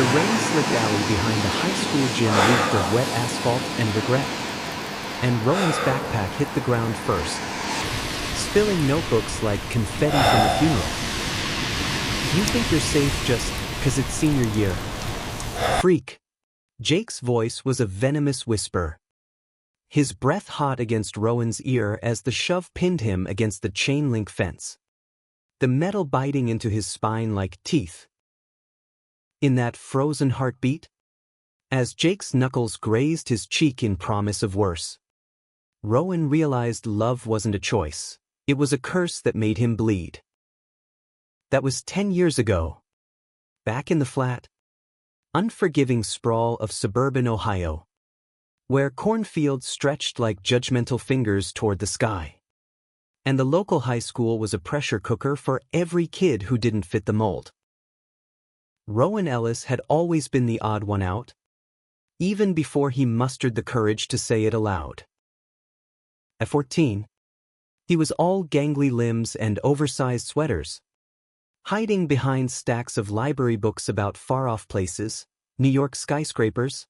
The rain-slicked alley behind the high school gym reeked of wet asphalt and regret. And Rowan's backpack hit the ground first, spilling notebooks like confetti from a funeral. You think you're safe just 'cause it's senior year? Freak. Jake's voice was a venomous whisper, his breath hot against Rowan's ear as the shove pinned him against the chain-link fence, the metal biting into his spine like teeth. In that frozen heartbeat, as Jake's knuckles grazed his cheek in promise of worse, Rowan realized love wasn't a choice, it was a curse that made him bleed. That was 10 years ago. Back in the flat, unforgiving sprawl of suburban Ohio, where cornfields stretched like judgmental fingers toward the sky. And the local high school was a pressure cooker for every kid who didn't fit the mold. Rowan Ellis had always been the odd one out, even before he mustered the courage to say it aloud. At 14, he was all gangly limbs and oversized sweaters, hiding behind stacks of library books about far-off places, New York skyscrapers,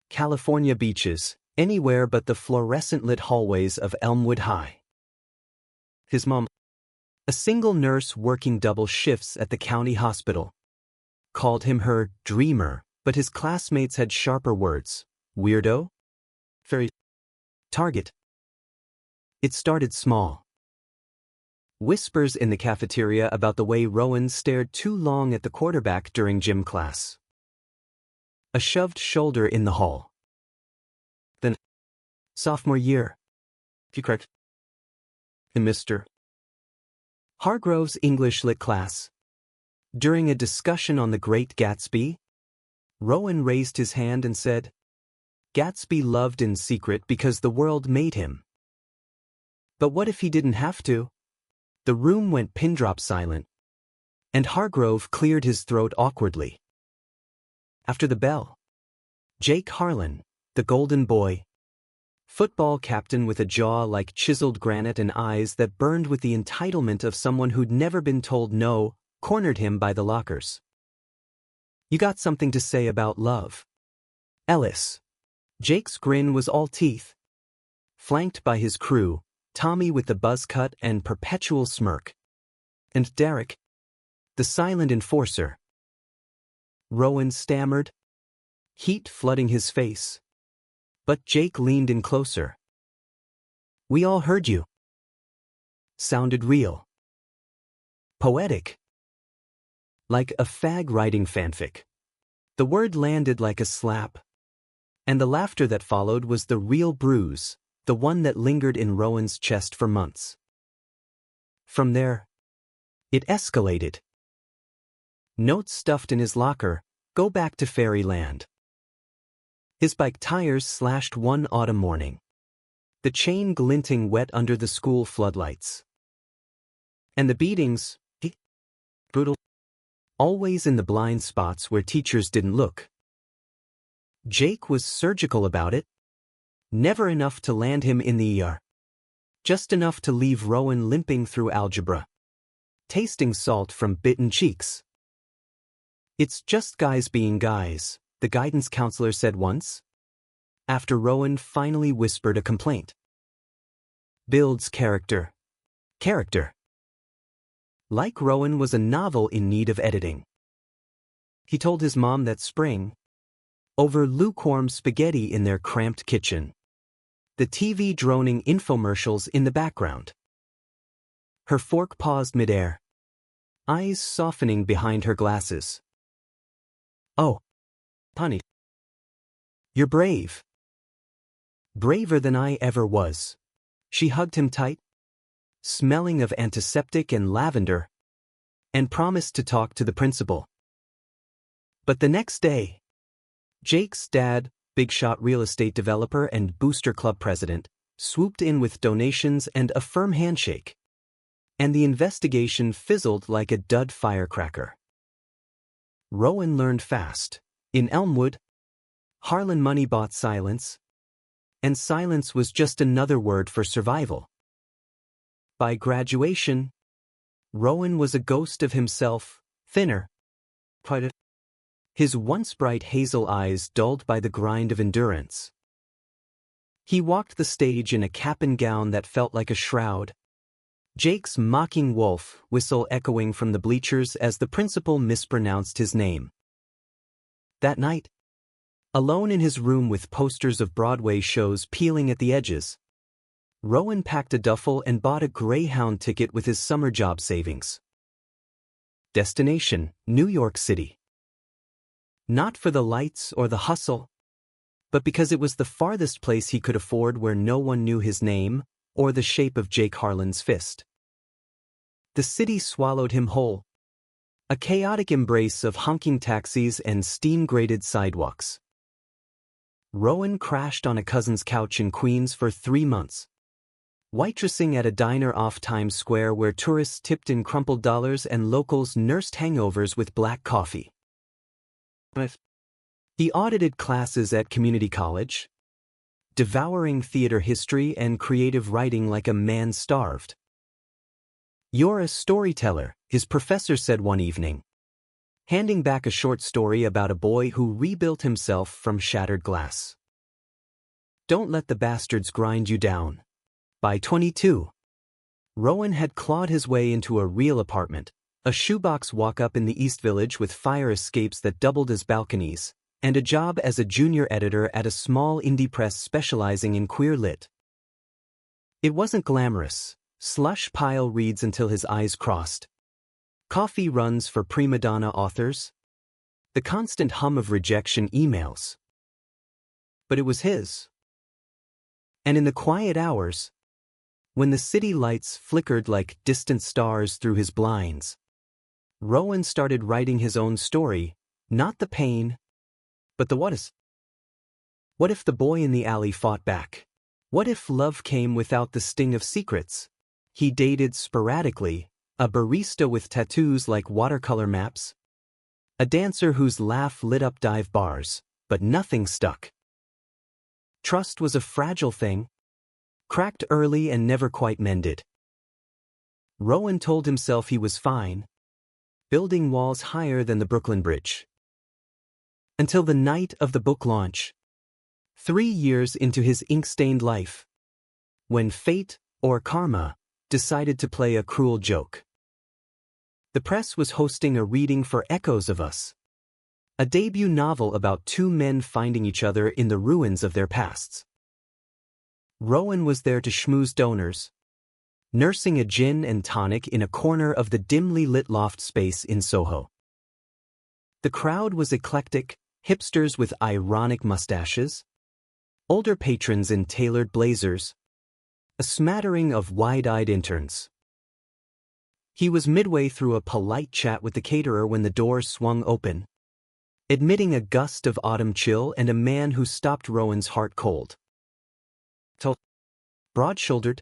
California beaches, anywhere but the fluorescent-lit hallways of Elmwood High. His mom, a single nurse working double shifts at the county hospital, called him her dreamer, but his classmates had sharper words: weirdo, fairy, target. It started small. Whispers in the cafeteria about the way Rowan stared too long at the quarterback during gym class. A shoved shoulder in the hall. Then, sophomore year, you correct, Mr. Hargrove's English lit class. During a discussion on The Great Gatsby, Rowan raised his hand and said, "Gatsby loved in secret because the world made him." But what if he didn't have to? The room went pin-drop silent, and Hargrove cleared his throat awkwardly. After the bell, Jake Harlan, the golden boy, football captain with a jaw like chiseled granite and eyes that burned with the entitlement of someone who'd never been told no, cornered him by the lockers. "You got something to say about love, Ellis?" Jake's grin was all teeth, flanked by his crew, Tommy with the buzz cut and perpetual smirk, and Derek, the silent enforcer. Rowan stammered, heat flooding his face. But Jake leaned in closer. "We all heard you." Sounded real. Poetic. Like a fag writing fanfic. The word landed like a slap. And the laughter that followed was the real bruise, the one that lingered in Rowan's chest for months. From there, it escalated. Notes stuffed in his locker, "Go back to fairyland." His bike tires slashed one autumn morning, the chain glinting wet under the school floodlights. And the beatings, brutal, always in the blind spots where teachers didn't look. Jake was surgical about it. Never enough to land him in the ER. Just enough to leave Rowan limping through algebra, tasting salt from bitten cheeks. "It's just guys being guys," the guidance counselor said once, after Rowan finally whispered a complaint. "Builds character." Character. Like Rowan was a novel in need of editing. He told his mom that spring, over lukewarm spaghetti in their cramped kitchen, the TV droning infomercials in the background. Her fork paused midair, eyes softening behind her glasses. "Oh, honey, you're brave. Braver than I ever was." She hugged him tight, smelling of antiseptic and lavender, and promised to talk to the principal. But the next day, Jake's dad, big-shot real estate developer and booster club president, swooped in with donations and a firm handshake. And the investigation fizzled like a dud firecracker. Rowan learned fast. In Elmwood, Harlan money bought silence, and silence was just another word for survival. By graduation, Rowan was a ghost of himself, thinner, quite his once bright hazel eyes dulled by the grind of endurance. He walked the stage in a cap and gown that felt like a shroud, Jake's mocking wolf whistle echoing from the bleachers as the principal mispronounced his name. That night, alone in his room with posters of Broadway shows peeling at the edges, Rowan packed a duffel and bought a Greyhound ticket with his summer job savings. Destination, New York City. Not for the lights or the hustle, but because it was the farthest place he could afford where no one knew his name or the shape of Jake Harlan's fist. The city swallowed him whole, a chaotic embrace of honking taxis and steam-grated sidewalks. Rowan crashed on a cousin's couch in Queens for 3 months, waitressing at a diner off Times Square where tourists tipped in crumpled dollars and locals nursed hangovers with black coffee. He audited classes at community college, devouring theater history and creative writing like a man starved. "You're a storyteller," his professor said one evening, handing back a short story about a boy who rebuilt himself from shattered glass. "Don't let the bastards grind you down." By 22, Rowan had clawed his way into a real apartment, a shoebox walk-up in the East Village with fire escapes that doubled as balconies, and a job as a junior editor at a small indie press specializing in queer lit. It wasn't glamorous. Slush pile reads until his eyes crossed, coffee runs for prima donna authors, the constant hum of rejection emails. But it was his. And in the quiet hours, when the city lights flickered like distant stars through his blinds, Rowan started writing his own story, not the pain, but the what-is. What if the boy in the alley fought back? What if love came without the sting of secrets? He dated sporadically, a barista with tattoos like watercolor maps, a dancer whose laugh lit up dive bars, but nothing stuck. Trust was a fragile thing, cracked early and never quite mended. Rowan told himself he was fine, building walls higher than the Brooklyn Bridge. Until the night of the book launch, 3 years into his ink-stained life, when fate, or karma, decided to play a cruel joke. The press was hosting a reading for Echoes of Us, a debut novel about 2 men finding each other in the ruins of their pasts. Rowan was there to schmooze donors, nursing a gin and tonic in a corner of the dimly lit loft space in Soho. The crowd was eclectic, hipsters with ironic mustaches, older patrons in tailored blazers, a smattering of wide-eyed interns. He was midway through a polite chat with the caterer when the door swung open, admitting a gust of autumn chill and a man who stopped Rowan's heart cold. Tall, broad-shouldered,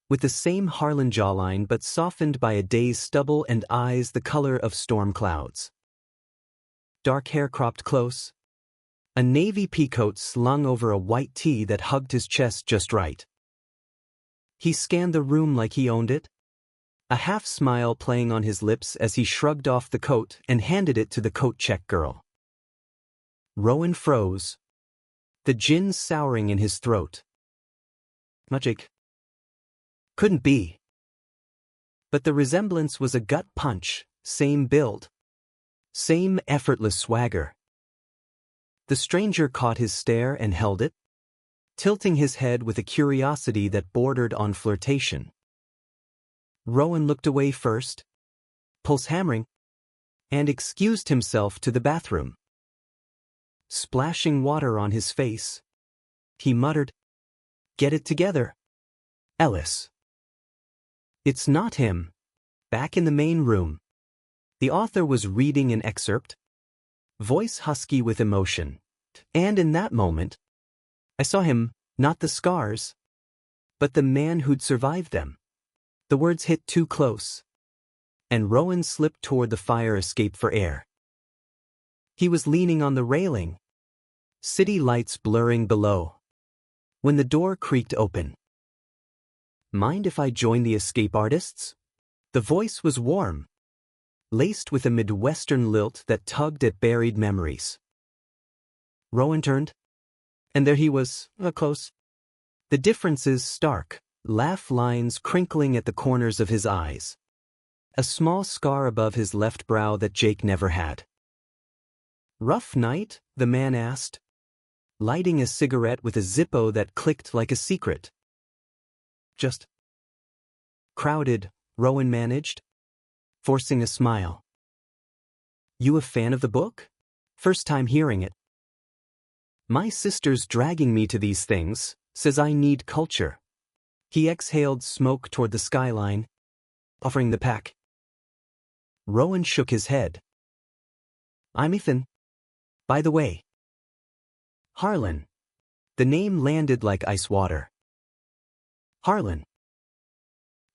with the same Harlan jawline but softened by a day's stubble and eyes the color of storm clouds. Dark hair cropped close, a navy peacoat slung over a white tee that hugged his chest just right. He scanned the room like he owned it, a half-smile playing on his lips as he shrugged off the coat and handed it to the coat-check girl. Rowan froze, the gin souring in his throat. Magic. Couldn't be. But the resemblance was a gut punch, same build, same effortless swagger. The stranger caught his stare and held it, tilting his head with a curiosity that bordered on flirtation. Rowan looked away first, pulse hammering, and excused himself to the bathroom. Splashing water on his face, he muttered, "Get it together, Ellis." It's not him. Back in the main room, the author was reading an excerpt, voice husky with emotion, and in that moment, I saw him, not the scars, but the man who'd survived them. The words hit too close, and Rowan slipped toward the fire escape for air. He was leaning on the railing, city lights blurring below, when the door creaked open. "Mind if I join the escape artists?" The voice was warm, laced with a Midwestern lilt that tugged at buried memories. Rowan turned, and there he was, close. The difference is stark, laugh lines crinkling at the corners of his eyes. A small scar above his left brow that Jake never had. "Rough night?" the man asked, lighting a cigarette with a Zippo that clicked like a secret. "Just crowded," Rowan managed, forcing a smile. "You a fan of the book?" "First time hearing it. My sister's dragging me to these things, says I need culture." He exhaled smoke toward the skyline, offering the pack. Rowan shook his head. "I'm Ethan. By the way." "Harlan." The name landed like ice water. Harlan.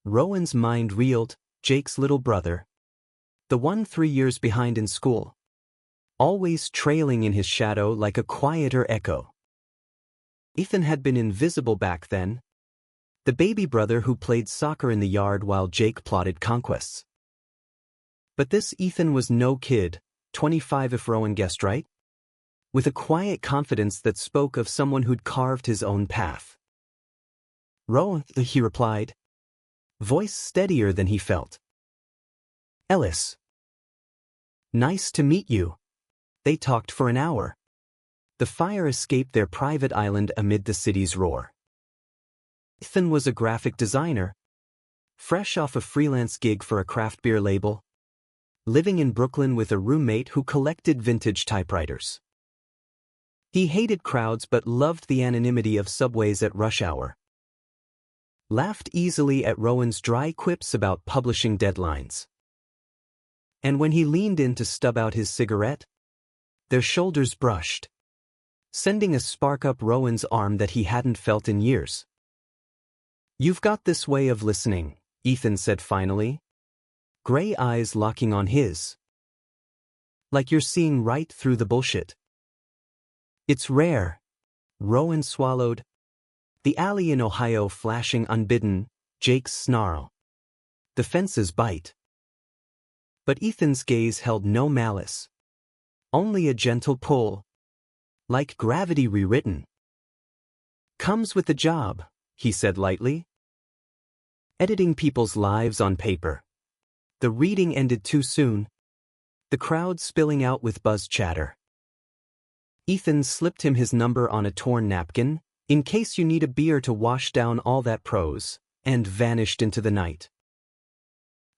Rowan's mind reeled, Jake's little brother. The one 3 years behind in school. Always trailing in his shadow like a quieter echo. Ethan had been invisible back then. The baby brother who played soccer in the yard while Jake plotted conquests. But this Ethan was no kid, 25 if Rowan guessed right, with a quiet confidence that spoke of someone who'd carved his own path. "Rowan," he replied, voice steadier than he felt. "Ellis." "Nice to meet you." They talked for an hour. The fire escaped their private island amid the city's roar. Ethan was a graphic designer, fresh off a freelance gig for a craft beer label, living in Brooklyn with a roommate who collected vintage typewriters. He hated crowds but loved the anonymity of subways at rush hour. Laughed easily at Rowan's dry quips about publishing deadlines. And when he leaned in to stub out his cigarette, their shoulders brushed, sending a spark up Rowan's arm that he hadn't felt in years. "You've got this way of listening," Ethan said finally, gray eyes locking on his. "Like you're seeing right through the bullshit." "It's rare." Rowan swallowed. The alley in Ohio flashing unbidden, Jake's snarl. The fences bite. But Ethan's gaze held no malice. Only a gentle pull. Like gravity rewritten. "Comes with the job," he said lightly. Editing people's lives on paper. The reading ended too soon. The crowd spilling out with buzz chatter. Ethan slipped him his number on a torn napkin, in case you need a beer to wash down all that prose, and vanished into the night.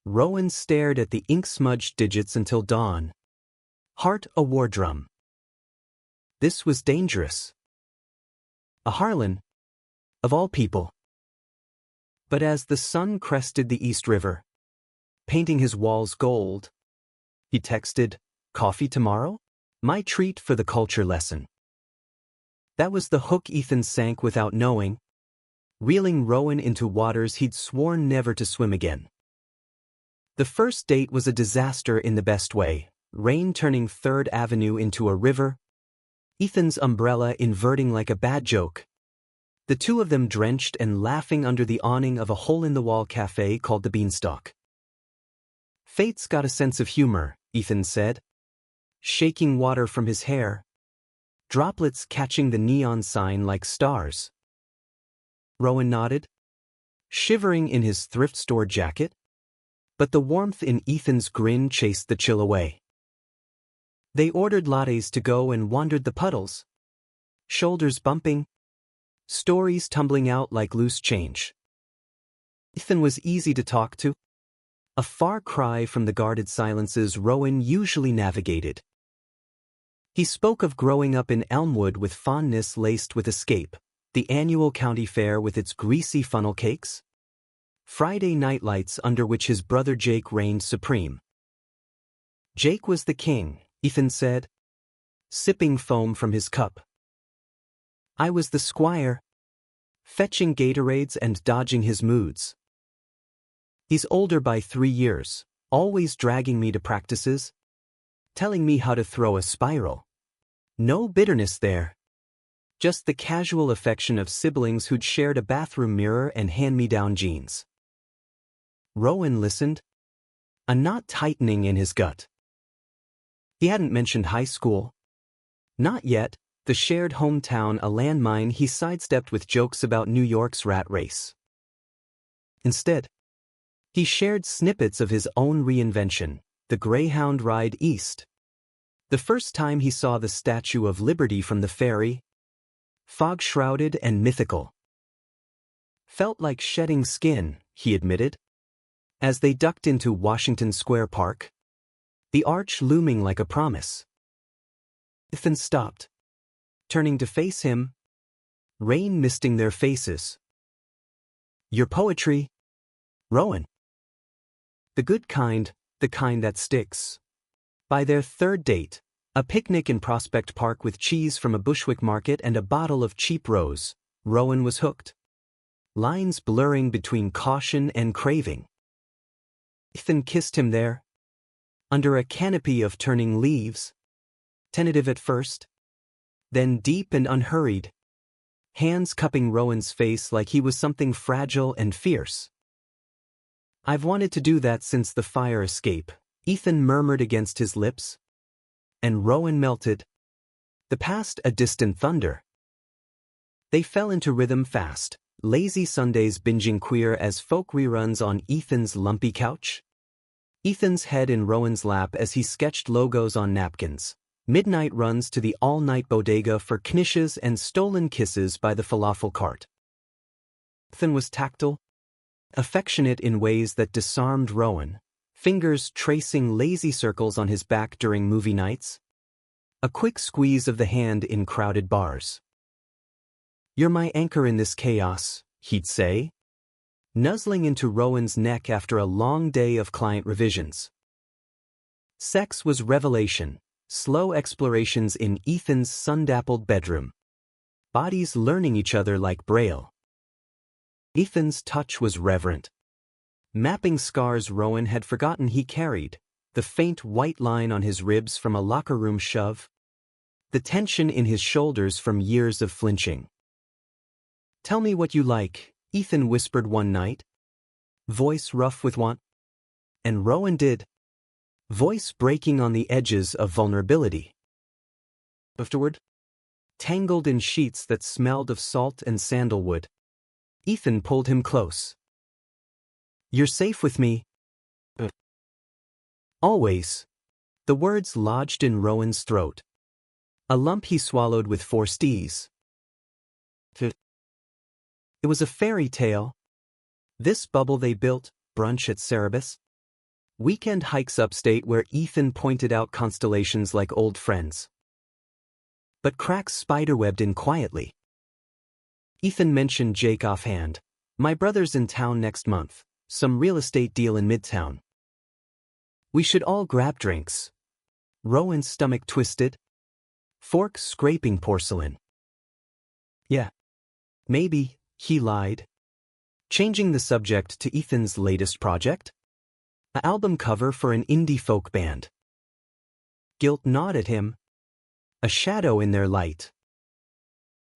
Rowan stared at the ink-smudged digits until dawn. Heart a war drum. This was dangerous. A Harlan, of all people. But as the sun crested the East River, painting his walls gold, he texted, "Coffee tomorrow? My treat for the culture lesson." That was the hook Ethan sank without knowing, reeling Rowan into waters he'd sworn never to swim again. The first date was a disaster in the best way, rain turning 3rd Avenue into a river, Ethan's umbrella inverting like a bad joke. The two of them drenched and laughing under the awning of a hole-in-the-wall cafe called the Beanstalk. "Fate's got a sense of humor," Ethan said, shaking water from his hair, droplets catching the neon sign like stars. Rowan nodded, shivering in his thrift store jacket, but the warmth in Ethan's grin chased the chill away. They ordered lattes to go and wandered the puddles, shoulders bumping, stories tumbling out like loose change. Ethan was easy to talk to, a far cry from the guarded silences Rowan usually navigated. He spoke of growing up in Elmwood with fondness laced with escape, the annual county fair with its greasy funnel cakes, Friday night lights under which his brother Jake reigned supreme. Jake was the king, Ethan said, sipping foam from his cup. I was the squire, fetching Gatorades and dodging his moods. He's older by 3 years, always dragging me to practices, telling me how to throw a spiral. No bitterness there. Just the casual affection of siblings who'd shared a bathroom mirror and hand-me-down jeans. Rowan listened, a knot tightening in his gut. He hadn't mentioned high school. Not yet, the shared hometown a landmine he sidestepped with jokes about New York's rat race. Instead, he shared snippets of his own reinvention, the Greyhound ride east. The first time he saw the Statue of Liberty from the ferry, fog-shrouded and mythical. Felt like shedding skin, he admitted. As they ducked into Washington Square Park, the arch looming like a promise. Ethan stopped, turning to face him, rain misting their faces. "Your poetry, Rowan. The good kind, the kind that sticks." By their third date, a picnic in Prospect Park with cheese from a Bushwick market and a bottle of cheap rose, Rowan was hooked. Lines blurring between caution and craving. Ethan kissed him there, under a canopy of turning leaves, tentative at first, then deep and unhurried, hands cupping Rowan's face like he was something fragile and fierce. "I've wanted to do that since the fire escape," Ethan murmured against his lips. And Rowan melted. The past a distant thunder. They fell into rhythm fast, lazy Sundays binging Queer as Folk reruns on Ethan's lumpy couch. Ethan's head in Rowan's lap as he sketched logos on napkins. Midnight runs to the all-night bodega for knishes and stolen kisses by the falafel cart. Ethan was tactile, affectionate in ways that disarmed Rowan, fingers tracing lazy circles on his back during movie nights. A quick squeeze of the hand in crowded bars. "You're my anchor in this chaos," he'd say, nuzzling into Rowan's neck after a long day of client revisions. Sex was revelation, slow explorations in Ethan's sun-dappled bedroom. Bodies learning each other like Braille. Ethan's touch was reverent. Mapping scars Rowan had forgotten he carried, the faint white line on his ribs from a locker room shove, the tension in his shoulders from years of flinching. "Tell me what you like," Ethan whispered one night, voice rough with want. And Rowan did, voice breaking on the edges of vulnerability. Afterward, tangled in sheets that smelled of salt and sandalwood, Ethan pulled him close. "You're safe with me." "Always." The words lodged in Rowan's throat. A lump he swallowed with forced ease. It was a fairy tale. This bubble they built, brunch at Cerebus. Weekend hikes upstate where Ethan pointed out constellations like old friends. But cracks spiderwebbed in quietly. Ethan mentioned Jake offhand. "My brother's in town next month, some real estate deal in Midtown. We should all grab drinks." Rowan's stomach twisted, fork scraping porcelain. "Yeah. Maybe," he lied, changing the subject to Ethan's latest project. An album cover for an indie folk band. Guilt gnawed at him, a shadow in their light.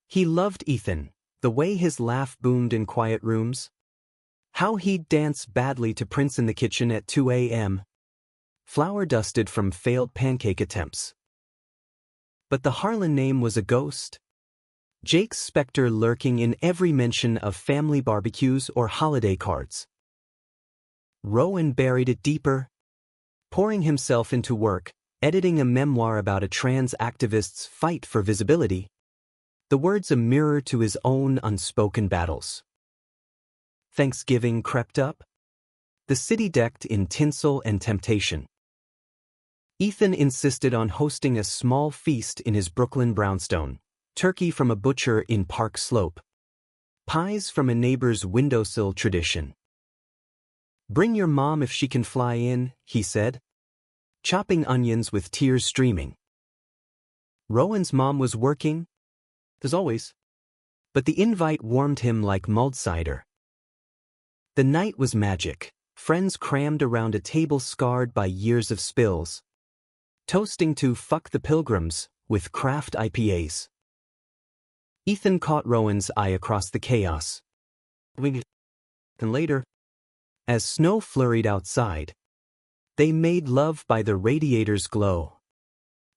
He loved Ethan, the way his laugh boomed in quiet rooms. How he'd dance badly to Prince in the kitchen at 2 a.m., flour dusted from failed pancake attempts. But the Harlan name was a ghost. Jake's specter lurking in every mention of family barbecues or holiday cards. Rowan buried it deeper, pouring himself into work, editing a memoir about a trans activist's fight for visibility. The words a mirror to his own unspoken battles. Thanksgiving crept up, the city decked in tinsel and temptation. Ethan insisted on hosting a small feast in his Brooklyn brownstone. Turkey from a butcher in Park Slope. Pies from a neighbor's windowsill tradition. "Bring your mom if she can fly in," he said, chopping onions with tears streaming. Rowan's mom was working, as always, but the invite warmed him like mulled cider. The night was magic, friends crammed around a table scarred by years of spills, toasting to "Fuck the Pilgrims" with craft IPAs. Ethan caught Rowan's eye across the chaos. And later, as snow flurried outside, They made love by the radiator's glow.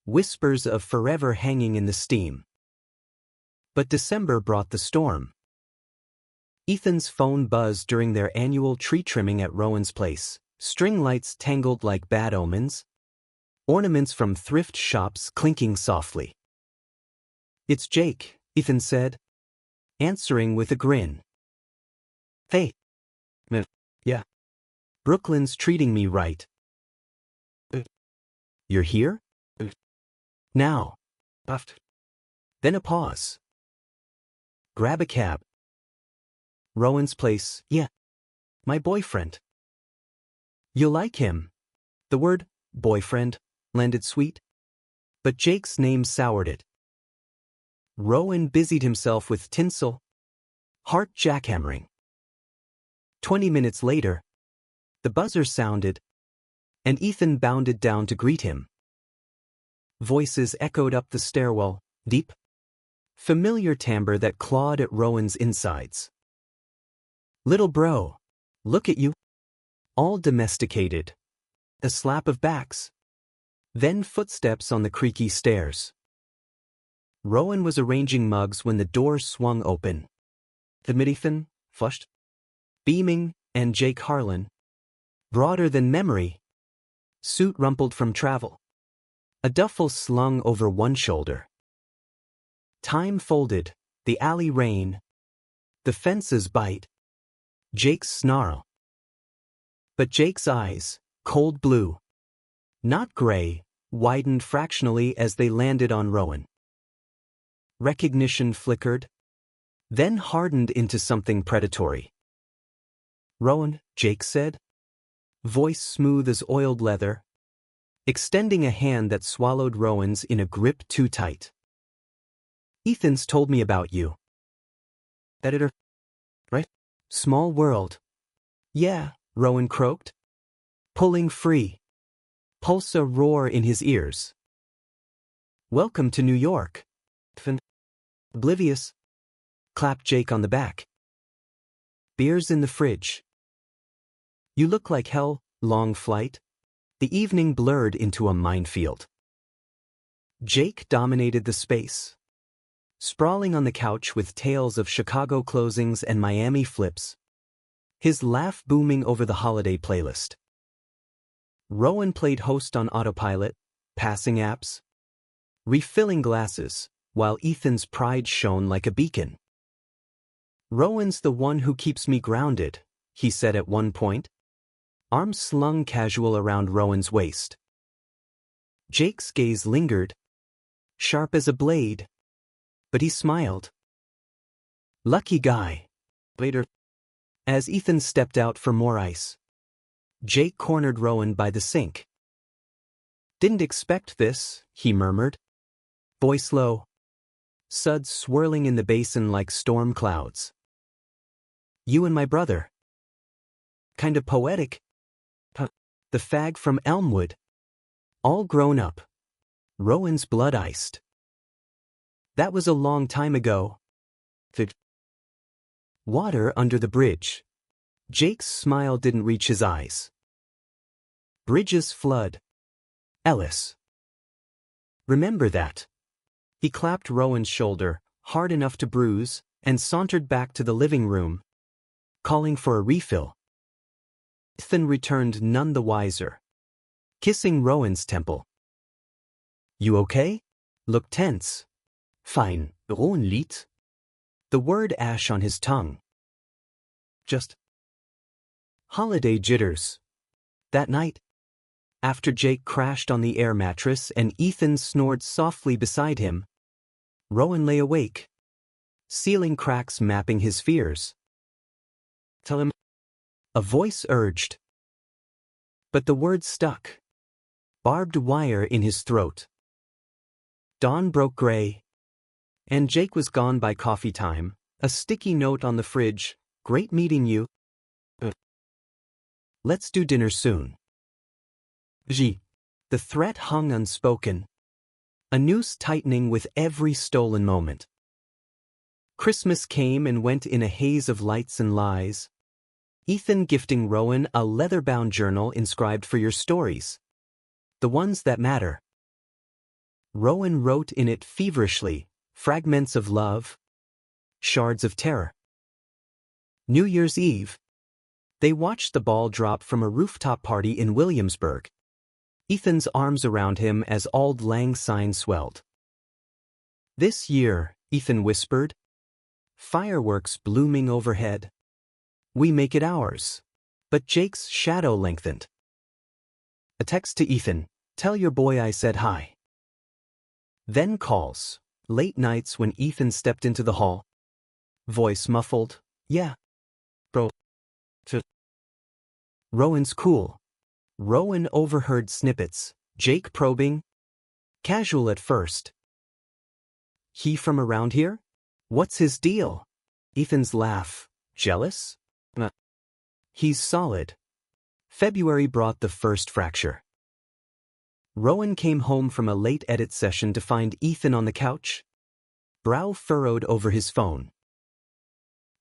Whispers of forever hanging in the steam. But December brought the storm. Ethan's phone buzzed during their annual tree trimming at Rowan's place. String lights tangled like bad omens. Ornaments from thrift shops clinking softly. "It's Jake," Ethan said, answering with a grin. "Hey." "Yeah. Brooklyn's treating me right." "You're here?" "Now." Then a pause. "Grab a cab." "Rowan's place." "Yeah. My boyfriend." "You'll like him." The word boyfriend landed sweet, but Jake's name soured it. Rowan busied himself with tinsel, heart jackhammering. 20 minutes later, the buzzer sounded, and Ethan bounded down to greet him. Voices echoed up the stairwell, deep, familiar timbre that clawed at Rowan's insides. "Little bro, look at you. All domesticated." A slap of backs. Then footsteps on the creaky stairs. Rowan was arranging mugs when the door swung open. Ethan, flushed, beaming, and Jake Harlan, broader than memory, suit rumpled from travel, a duffel slung over one shoulder. Time folded, the alley rain, the fences bite, Jake's snarl. But Jake's eyes, cold blue, not gray, widened fractionally as they landed on Rowan. Recognition flickered, then hardened into something predatory. "Rowan," Jake said, voice smooth as oiled leather, extending a hand that swallowed Rowan's in a grip too tight. "Ethan's told me about you." "Editor, right? Small world." "Yeah," Rowan croaked, pulling free, pulsa roar in his ears. "Welcome to New York." "Oblivious," clapped Jake on the back. "Beer's in the fridge." "You look like hell." Long flight. The evening blurred into a minefield. Jake dominated the space. Sprawling on the couch with tales of Chicago closings and Miami flips, his laugh booming over the holiday playlist. Rowan played host on autopilot, passing apps, refilling glasses, while Ethan's pride shone like a beacon. "Rowan's the one who keeps me grounded," he said at one point, arms slung casual around Rowan's waist. Jake's gaze lingered, sharp as a blade, but he smiled. "Lucky guy." Later, as Ethan stepped out for more ice, Jake cornered Rowan by the sink. "Didn't expect this," he murmured, voice low, suds swirling in the basin like storm clouds. "You and my brother." "Kinda poetic." "The fag from Elmwood. All grown up." Rowan's blood iced. "That was a long time ago." Water under the bridge. Jake's smile didn't reach his eyes. "Bridges flood." Ellis. "Remember that." He clapped Rowan's shoulder, hard enough to bruise, and sauntered back to the living room, calling for a refill. Ethan returned none the wiser, kissing Rowan's temple. "You okay?" Looked tense. "Fine, Rowan lied." The word ash on his tongue. "Just holiday jitters." That night, after Jake crashed on the air mattress and Ethan snored softly beside him, Rowan lay awake, ceiling cracks mapping his fears. "Tell him," a voice urged. But the words stuck, barbed wire in his throat. Dawn broke gray, and Jake was gone by coffee time, a sticky note on the fridge, "Great meeting you. Let's do dinner soon." The threat hung unspoken, a noose tightening with every stolen moment. Christmas came and went in a haze of lights and lies. Ethan gifting Rowan a leather-bound journal inscribed for your stories. The ones that matter. Rowan wrote in it feverishly, fragments of love, shards of terror. New Year's Eve. They watched the ball drop from a rooftop party in Williamsburg. Ethan's arms around him as Auld Lang Syne swelled. This year, Ethan whispered. Fireworks blooming overhead. We make it ours. But Jake's shadow lengthened. A text to Ethan, tell your boy I said hi. Then calls, late nights when Ethan stepped into the hall. Voice muffled, yeah. Bro. Rowan's cool. Rowan overheard snippets, Jake probing. Casual at first. He from around here? What's his deal? Ethan's laugh, jealous? He's solid. February brought the first fracture. Rowan came home from a late edit session to find Ethan on the couch. Brow furrowed over his phone.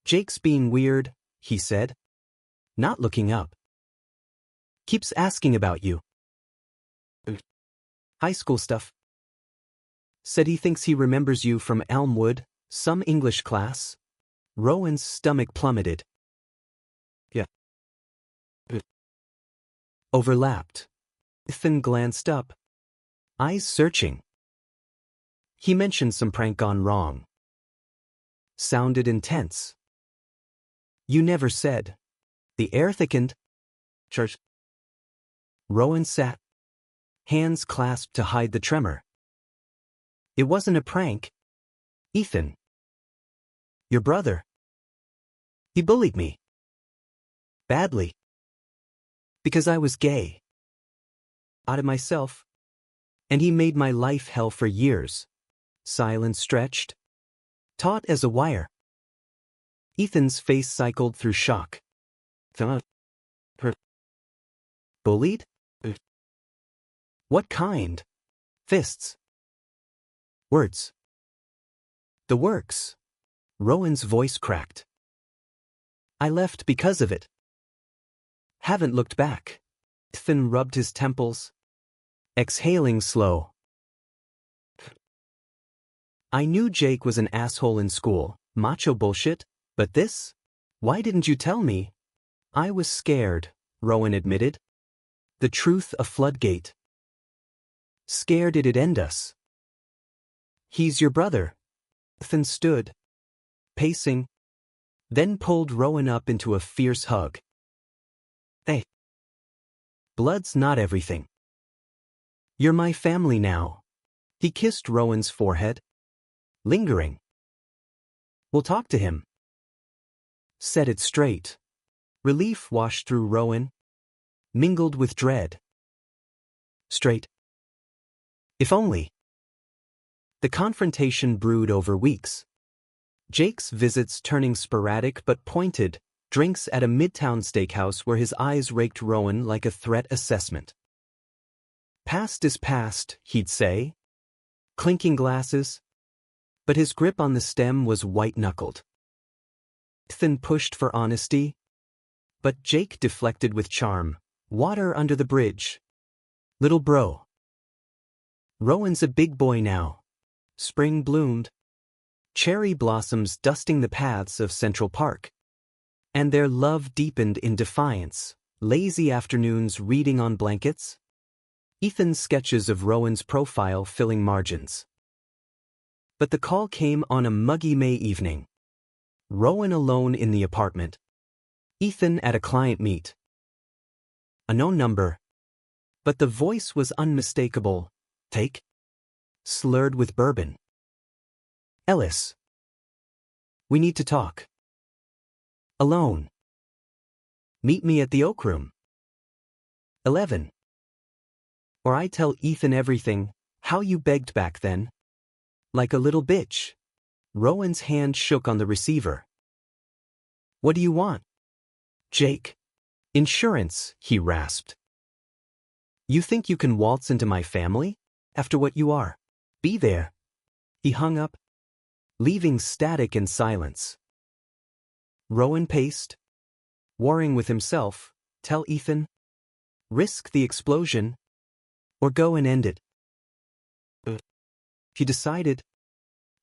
Jake's being weird, he said. Not looking up. Keeps asking about you. High school stuff. Said he thinks he remembers you from Elmwood, some English class. Rowan's stomach plummeted. Yeah. Overlapped. Ethan glanced up. Eyes searching. He mentioned some prank gone wrong. Sounded intense. You never said. The air thickened. Church. Rowan sat. Hands clasped to hide the tremor. It wasn't a prank. Ethan. Your brother. He bullied me. Badly. Because I was gay. Out of myself. And he made my life hell for years. Silence stretched. Taut as a wire. Ethan's face cycled through shock. Bullied? What kind? Fists. Words. The works. Rowan's voice cracked. I left because of it. Haven't looked back. Ethan rubbed his temples. Exhaling slow. I knew Jake was an asshole in school, macho bullshit, but this? Why didn't you tell me? I was scared, Rowan admitted. The truth a floodgate. Scared it'd end us. He's your brother. Ethan stood, pacing, then pulled Rowan up into a fierce hug. Hey. Blood's not everything. You're my family now. He kissed Rowan's forehead. Lingering. We'll talk to him. Set it straight. Relief washed through Rowan, mingled with dread. Straight. If only. The confrontation brewed over weeks. Jake's visits turning sporadic but pointed, drinks at a midtown steakhouse where his eyes raked Rowan like a threat assessment. Past is past, he'd say. Clinking glasses. But his grip on the stem was white-knuckled. Ethan pushed for honesty. But Jake deflected with charm. Water under the bridge. Little bro. Rowan's a big boy now. Spring bloomed. Cherry blossoms dusting the paths of Central Park. And their love deepened in defiance. Lazy afternoons reading on blankets. Ethan's sketches of Rowan's profile filling margins. But the call came on a muggy May evening. Rowan alone in the apartment. Ethan at a client meet. A known number. But the voice was unmistakable. Take? Slurred with bourbon. Ellis. We need to talk. Alone. Meet me at the Oak Room. 11. Or I tell Ethan everything, how you begged back then. Like a little bitch. Rowan's hand shook on the receiver. What do you want? Jake. Insurance, he rasped. You think you can waltz into my family? After what you are? Be there. He hung up, leaving static and silence. Rowan paced. Warring with himself, tell Ethan, risk the explosion, or go and end it. He decided,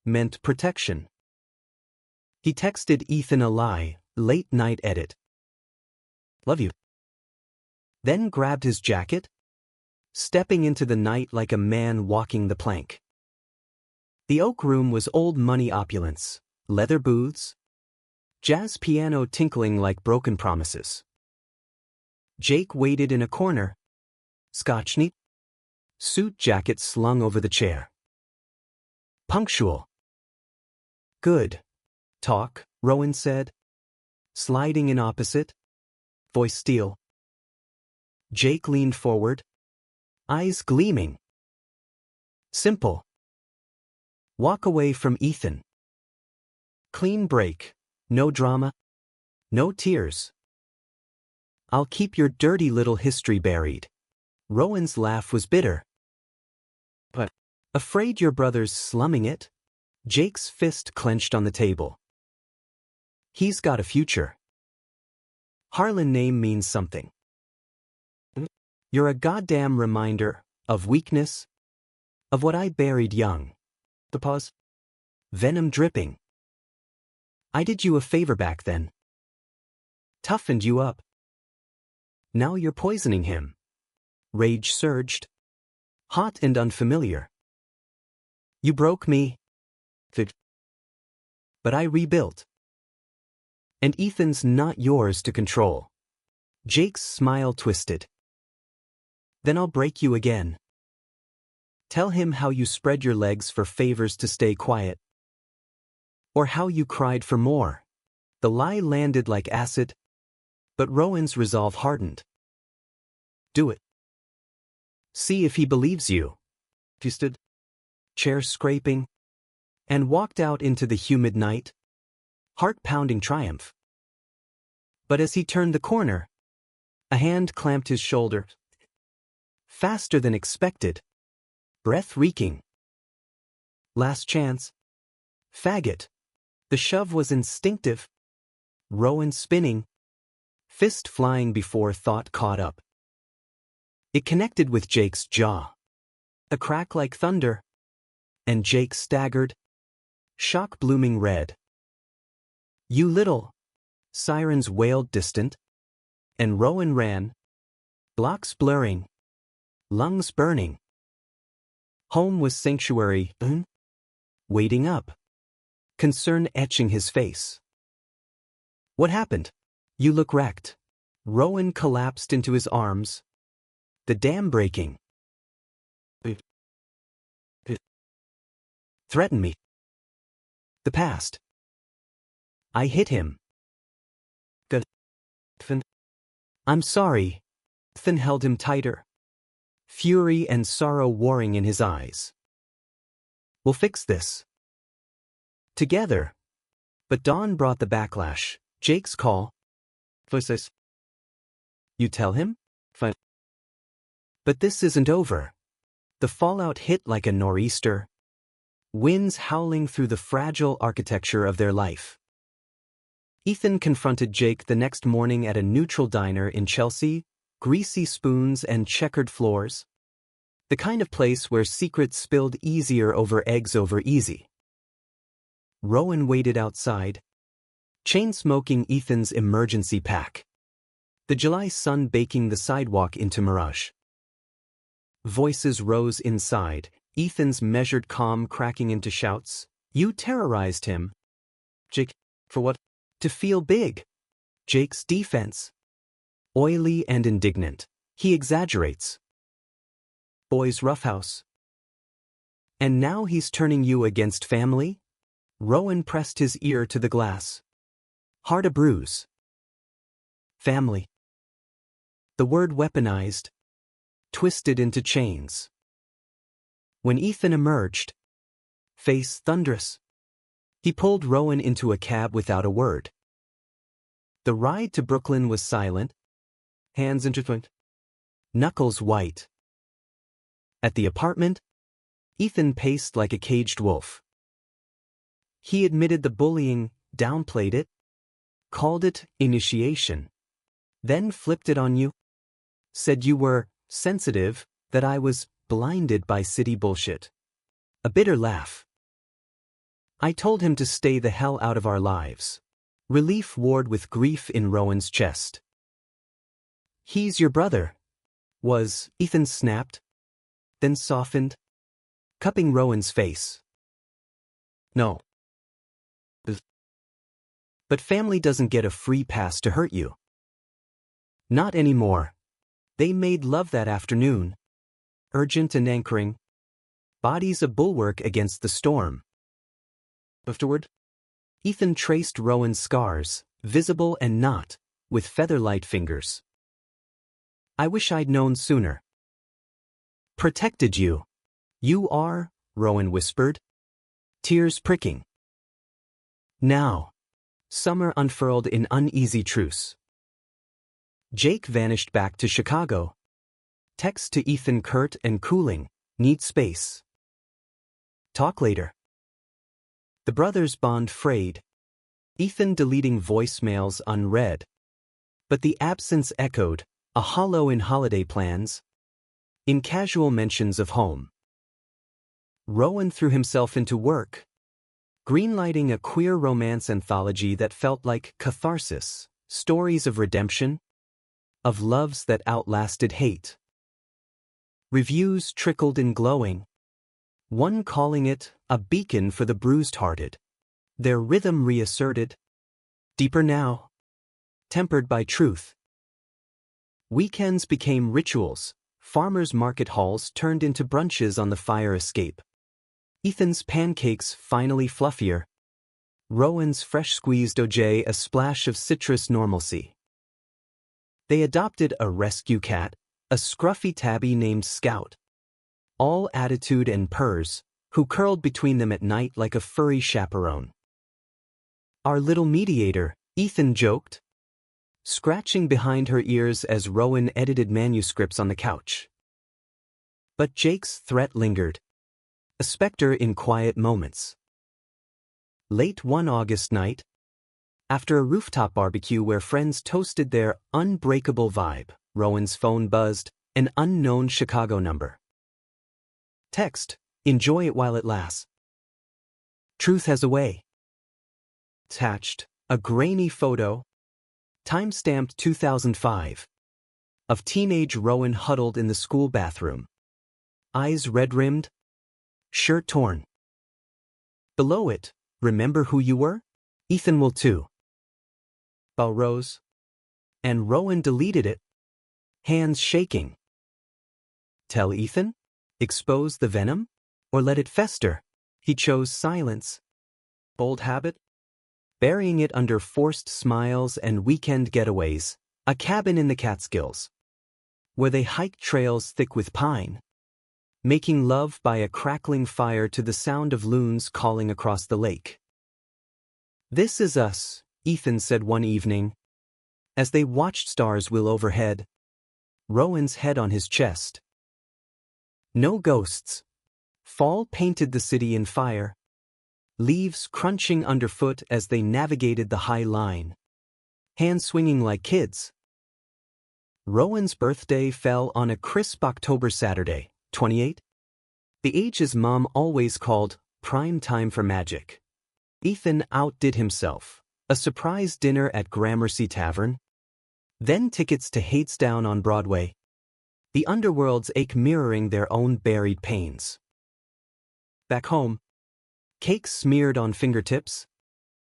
meant protection. He texted Ethan a lie, late night edit. Love you. Then grabbed his jacket, stepping into the night like a man walking the plank. The Oak Room was old money opulence, leather booths, jazz piano tinkling like broken promises. Jake waited in a corner, scotch neat, suit jacket slung over the chair. Punctual. Good. Talk, Rowan said, sliding in opposite, voice steel. Jake leaned forward, eyes gleaming. Simple. Walk away from Ethan. Clean break, no drama, no tears. I'll keep your dirty little history buried. Rowan's laugh was bitter. But, afraid your brother's slumming it? Jake's fist clenched on the table. He's got a future. Harlan name means something. You're a goddamn reminder of weakness, of what I buried young. The pause. Venom dripping. I did you a favor back then. Toughened you up. Now you're poisoning him. Rage surged. Hot and unfamiliar. You broke me. But I rebuilt. And Ethan's not yours to control. Jake's smile twisted. Then I'll break you again. Tell him how you spread your legs for favors to stay quiet. Or how you cried for more. The lie landed like acid, but Rowan's resolve hardened. Do it. See if he believes you. He stood, chair scraping, and walked out into the humid night, heart-pounding triumph. But as he turned the corner, a hand clamped his shoulder. Faster than expected. Breath reeking. Last chance. Faggot. The shove was instinctive. Rowan spinning. Fist flying before thought caught up. It connected with Jake's jaw. A crack like thunder. And Jake staggered. Shock blooming red. You little. Sirens wailed distant. And Rowan ran. Blocks blurring. Lungs burning. Home was sanctuary. Waiting up. Concern etching his face. What happened? You look wrecked. Rowan collapsed into his arms. The dam breaking. Threaten me. The past. I hit him. I'm sorry. Ethan held him tighter. Fury and sorrow warring in his eyes. We'll fix this. Together. But dawn brought the backlash. Jake's call. Versus. You tell him? Fine. But this isn't over. The fallout hit like a nor'easter. Winds howling through the fragile architecture of their life. Ethan confronted Jake the next morning at a neutral diner in Chelsea, greasy spoons and checkered floors. The kind of place where secrets spilled easier over eggs over easy. Rowan waited outside, chain-smoking Ethan's emergency pack. The July sun baking the sidewalk into mirage. Voices rose inside, Ethan's measured calm cracking into shouts. You terrorized him. Jake, for what? To feel big. Jake's defense. Oily and indignant. He exaggerates. Boy's roughhouse. And now he's turning you against family? Rowan pressed his ear to the glass. Heart a bruise. Family. The word weaponized. Twisted into chains. When Ethan emerged, face thunderous, he pulled Rowan into a cab without a word. The ride to Brooklyn was silent, hands intertwined, knuckles white. At the apartment, Ethan paced like a caged wolf. He admitted the bullying, downplayed it, called it initiation. Then flipped it on you? Said you were sensitive, that I was blinded by city bullshit. A bitter laugh. I told him to stay the hell out of our lives. Relief warred with grief in Rowan's chest. He's your brother. Ethan snapped, then softened, cupping Rowan's face. No. But family doesn't get a free pass to hurt you. Not anymore. They made love that afternoon. Urgent and anchoring. Bodies a bulwark against the storm. Afterward, Ethan traced Rowan's scars, visible and not, with feather-light fingers. I wish I'd known sooner. Protected you. You are, Rowan whispered, tears pricking. Now. Summer unfurled in uneasy truce. Jake vanished back to Chicago. Text to Ethan curt and cooling, need space. Talk later. The brothers' bond frayed. Ethan deleting voicemails unread. But the absence echoed, a hollow in holiday plans, in casual mentions of home. Rowan threw himself into work, greenlighting a queer romance anthology that felt like catharsis, stories of redemption, of loves that outlasted hate. Reviews trickled in glowing, one calling it a beacon for the bruised-hearted. Their rhythm reasserted, deeper now, tempered by truth. Weekends became rituals, farmers' market halls turned into brunches on the fire escape. Ethan's pancakes finally fluffier. Rowan's fresh-squeezed OJ a splash of citrus normalcy. They adopted a rescue cat, a scruffy tabby named Scout. All attitude and purrs, who curled between them at night like a furry chaperone. Our little mediator, Ethan joked, scratching behind her ears as Rowan edited manuscripts on the couch. But Jake's threat lingered. A specter in quiet moments. Late one August night, after a rooftop barbecue where friends toasted their unbreakable vibe, Rowan's phone buzzed, an unknown Chicago number. Text, enjoy it while it lasts. Truth has a way. Attached, a grainy photo, time-stamped 2005, of teenage Rowan huddled in the school bathroom. Eyes red-rimmed, shirt torn. Below it, remember who you were? Ethan will too. Bell rose. And Rowan deleted it, hands shaking. Tell Ethan? Expose the venom? Or let it fester? He chose silence. Bold habit? Burying it under forced smiles and weekend getaways, a cabin in the Catskills, where they hiked trails thick with pine, making love by a crackling fire to the sound of loons calling across the lake. This is us, Ethan said one evening, as they watched stars wheel overhead, Rowan's head on his chest. No ghosts. Fall painted the city in fire, leaves crunching underfoot as they navigated the high line, hands swinging like kids. Rowan's birthday fell on a crisp October Saturday, 28. The age his mom always called prime time for magic. Ethan outdid himself. A surprise dinner at Gramercy Tavern. Then tickets to Hadestown on Broadway. The underworld's ache mirroring their own buried pains. Back home, cakes smeared on fingertips.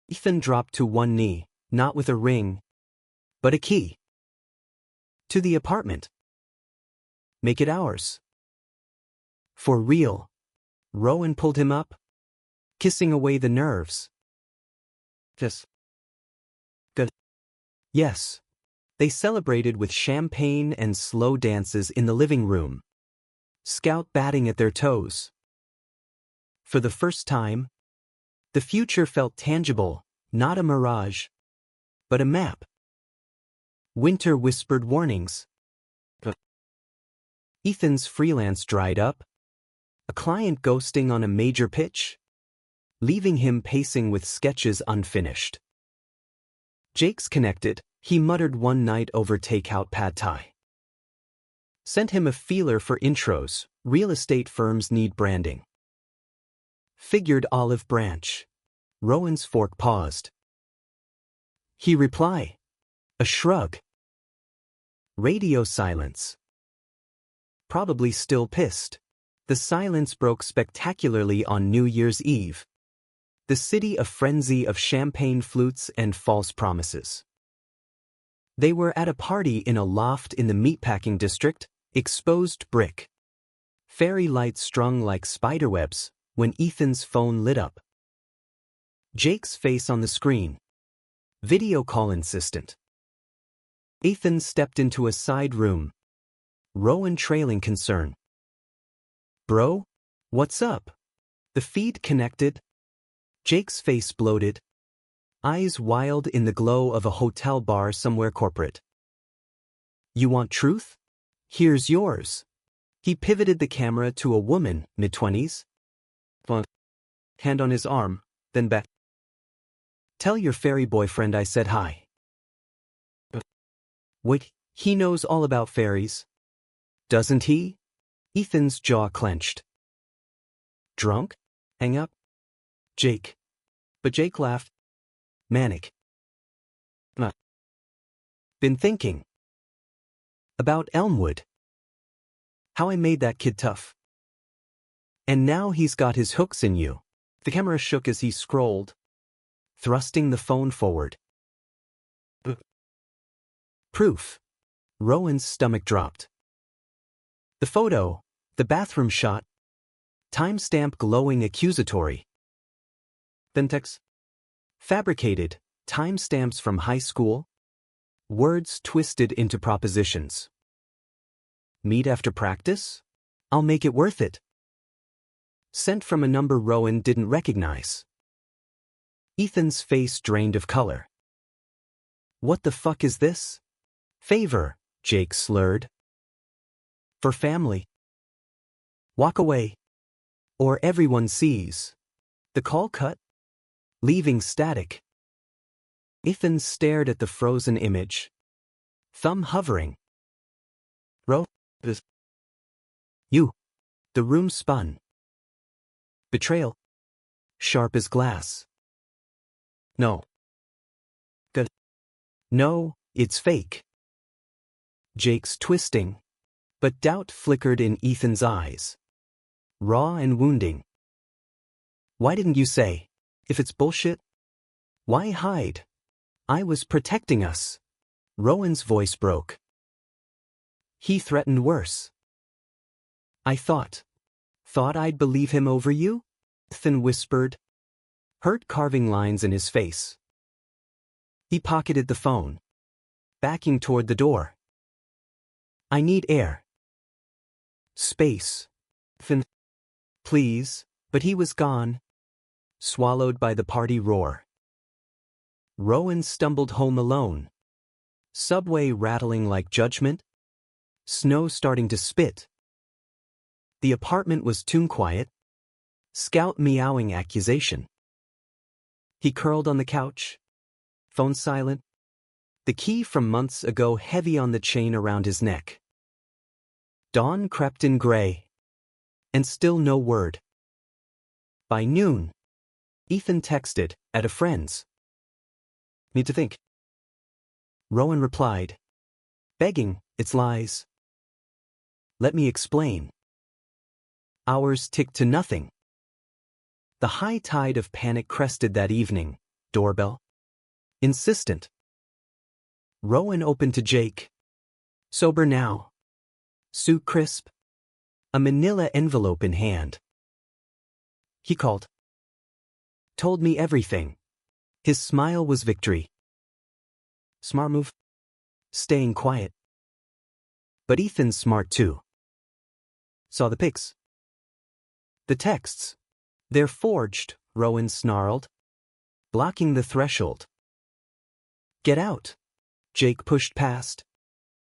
Ethan dropped to one knee, not with a ring, but a key. To the apartment. Make it ours. For real. Rowan pulled him up, kissing away the nerves. Just. Good. Yes. They celebrated with champagne and slow dances in the living room. Scout batting at their toes. For the first time, the future felt tangible, not a mirage, but a map. Winter whispered warnings. Ethan's freelance dried up, a client ghosting on a major pitch, leaving him pacing with sketches unfinished. Jake's connected, he muttered one night over takeout pad thai. Sent him a feeler for intros, real estate firms need branding. Figured olive branch. Rowan's fork paused. He reply. A shrug. Radio silence. Probably still pissed. The silence broke spectacularly on New Year's Eve. The city a frenzy of champagne flutes and false promises. They were at a party in a loft in the meatpacking district, exposed brick. Fairy lights strung like spiderwebs, when Ethan's phone lit up. Jake's face on the screen. Video call insistent. Ethan stepped into a side room. Rowan trailing concern. Bro? What's up? The feed connected. Jake's face bloated. Eyes wild in the glow of a hotel bar somewhere corporate. You want truth? Here's yours. He pivoted the camera to a woman, mid-20s. Hand on his arm, then back. Tell your fairy boyfriend I said hi. Wait, he knows all about fairies. Doesn't he? Ethan's jaw clenched. Drunk? Hang up? Jake. But Jake laughed. Manic. Been thinking. About Elmwood. How I made that kid tough. And now he's got his hooks in you. The camera shook as he scrolled, thrusting the phone forward. Proof. Rowan's stomach dropped. The photo, the bathroom shot, timestamp glowing accusatory. Then text. Fabricated, timestamps from high school. Words twisted into propositions. Meet after practice? I'll make it worth it. Sent from a number Rowan didn't recognize. Ethan's face drained of color. What the fuck is this? Favor, Jake slurred. For family. Walk away. Or everyone sees. The call cut. Leaving static. Ethan stared at the frozen image. Thumb hovering. You. The room spun. Betrayal. Sharp as glass. No. Good. No, it's fake. Jake's twisting. But doubt flickered in Ethan's eyes. Raw and wounding. Why didn't you say? If it's bullshit? Why hide? I was protecting us. Rowan's voice broke. He threatened worse. I thought I'd believe him over you? Ethan whispered, hurt carving lines in his face. He pocketed the phone, backing toward the door. I need air. Space. Ethan, please, but he was gone, swallowed by the party roar. Rowan stumbled home alone. Subway rattling like judgment. Snow starting to spit. The apartment was tune quiet. Scout meowing accusation. He curled on the couch. Phone silent. The key from months ago heavy on the chain around his neck. Dawn crept in gray. And still no word. By noon, Ethan texted, at a friend's. Need to think. Rowan replied. Begging, it's lies. Let me explain. Hours ticked to nothing. The high tide of panic crested that evening. Doorbell. Insistent. Rowan opened to Jake. Sober now. Suit crisp. A manila envelope in hand. He called. Told me everything. His smile was victory. Smart move. Staying quiet. But Ethan's smart too. Saw the pics. The texts. They're forged, Rowan snarled. Blocking the threshold. Get out. Jake pushed past.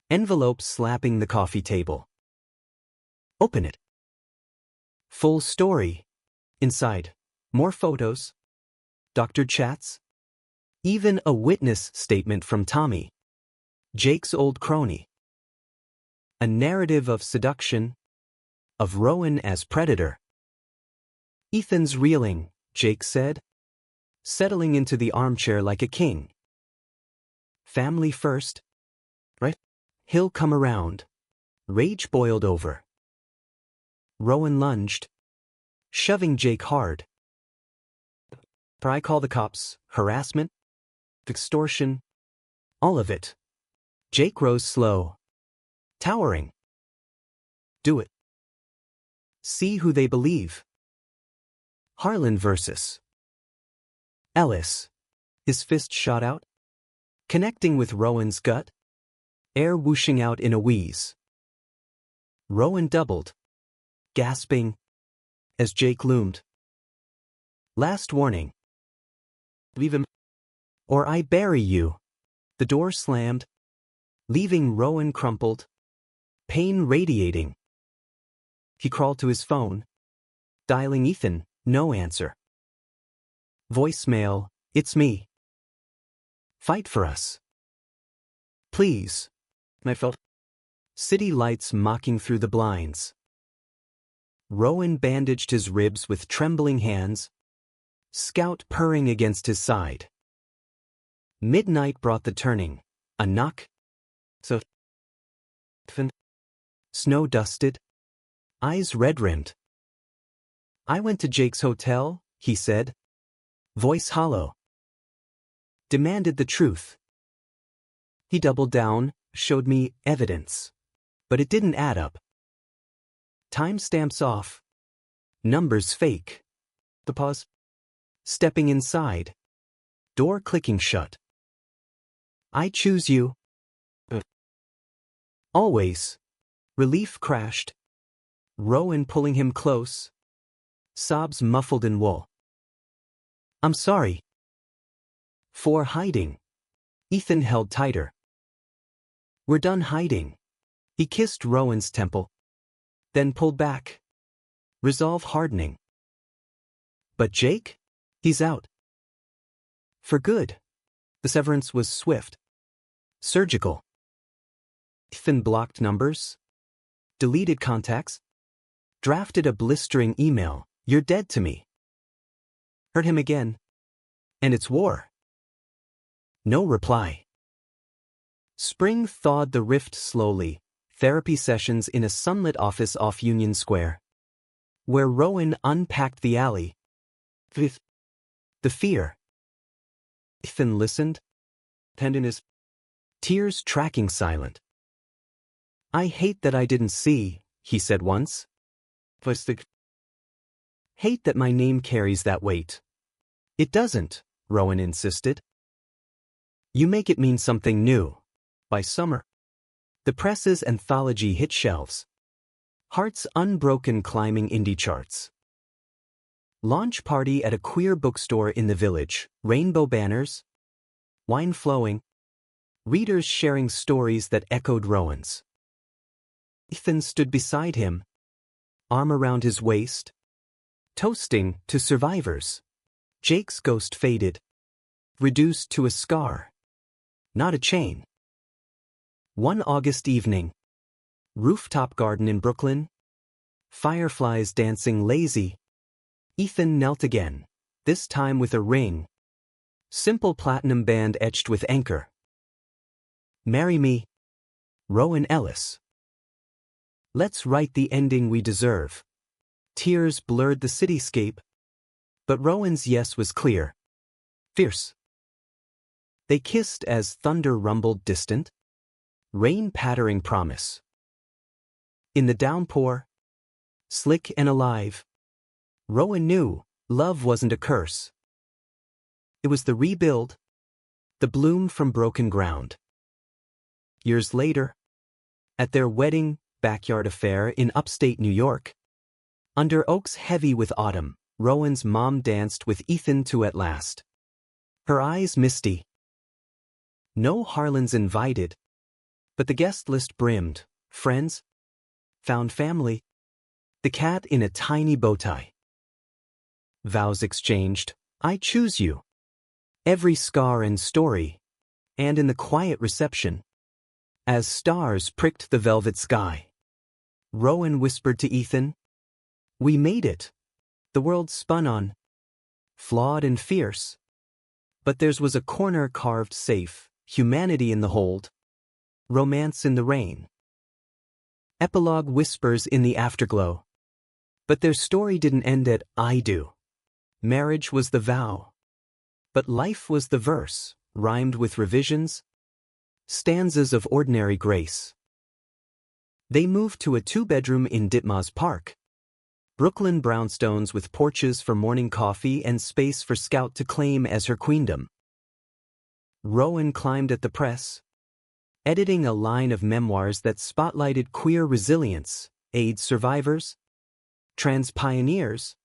Envelope slapping the coffee table. Open it. Full story. Inside. More photos. Doctor chats. Even a witness statement from Tommy. Jake's old crony. A narrative of seduction, of Rowan as predator. Ethan's reeling, Jake said, settling into the armchair like a king. Family first, right? He'll come around. Rage boiled over. Rowan lunged, shoving Jake hard. I call the cops, harassment, extortion, all of it. Jake rose slow, towering. Do it. See who they believe. Harlan versus Ellis. His fist shot out, connecting with Rowan's gut, air whooshing out in a wheeze. Rowan doubled, gasping, as Jake loomed. Last warning. Leave him, or I bury you. The door slammed, leaving Rowan crumpled, pain radiating. He crawled to his phone, dialing Ethan, no answer. Voicemail, it's me. Fight for us. Please. I felt city lights mocking through the blinds. Rowan bandaged his ribs with trembling hands, Scout purring against his side. Midnight brought the turning, a knock. So snow-dusted, eyes red-rimmed. I went to Jake's hotel, he said, voice hollow. Demanded the truth. He doubled down, showed me evidence. But it didn't add up. Timestamps off. Numbers fake. The pause. Stepping inside. Door clicking shut. I choose you. Always. Relief crashed. Rowan pulling him close. Sobs muffled in wool. I'm sorry. For hiding. Ethan held tighter. We're done hiding. He kissed Rowan's temple. Then pulled back. Resolve hardening. But Jake? He's out. For good. The severance was swift. Surgical. Ethan blocked numbers. Deleted contacts. Drafted a blistering email. You're dead to me. Heard him again. And it's war. No reply. Spring thawed the rift slowly. Therapy sessions in a sunlit office off Union Square. Where Rowan unpacked the alley. With the fear. Ethan listened. Tenderness. Tears tracking silent. I hate that I didn't see, he said once. Hate that my name carries that weight. It doesn't, Rowan insisted. You make it mean something new. By summer. The press's anthology hit shelves. Hearts unbroken climbing indie charts. Launch party at a queer bookstore in the village. Rainbow banners. Wine flowing. Readers sharing stories that echoed Rowan's. Ethan stood beside him. Arm around his waist. Toasting to survivors. Jake's ghost faded. Reduced to a scar. Not a chain. One August evening. Rooftop garden in Brooklyn. Fireflies dancing lazy. Ethan knelt again, this time with a ring. Simple platinum band etched with anchor. Marry me. Rowan Ellis. Let's write the ending we deserve. Tears blurred the cityscape. But Rowan's yes was clear. Fierce. They kissed as thunder rumbled distant. Rain pattering promise. In the downpour. Slick and alive. Rowan knew love wasn't a curse. It was the rebuild. The bloom from broken ground. Years later. At their wedding backyard affair in upstate New York. Under oaks heavy with autumn, Rowan's mom danced with Ethan to At Last. Her eyes misty. No Harlans invited. But the guest list brimmed. Friends. Found family. The cat in a tiny bow tie. Vows exchanged. I choose you. Every scar and story. And in the quiet reception. as stars pricked the velvet sky. Rowan whispered to Ethan, "We made it. The world spun on. Flawed and fierce. But theirs was a corner carved safe, humanity in the hold. Romance in the rain." Epilogue whispers in the afterglow. But their story didn't end at "I do." Marriage was the vow. But life was the verse, rhymed with revisions, stanzas of ordinary grace. They moved to a 2-bedroom in Ditmas Park. Brooklyn brownstones with porches for morning coffee and space for Scout to claim as her queendom. Rowan climbed at the press, editing a line of memoirs that spotlighted queer resilience, AIDS survivors, trans pioneers,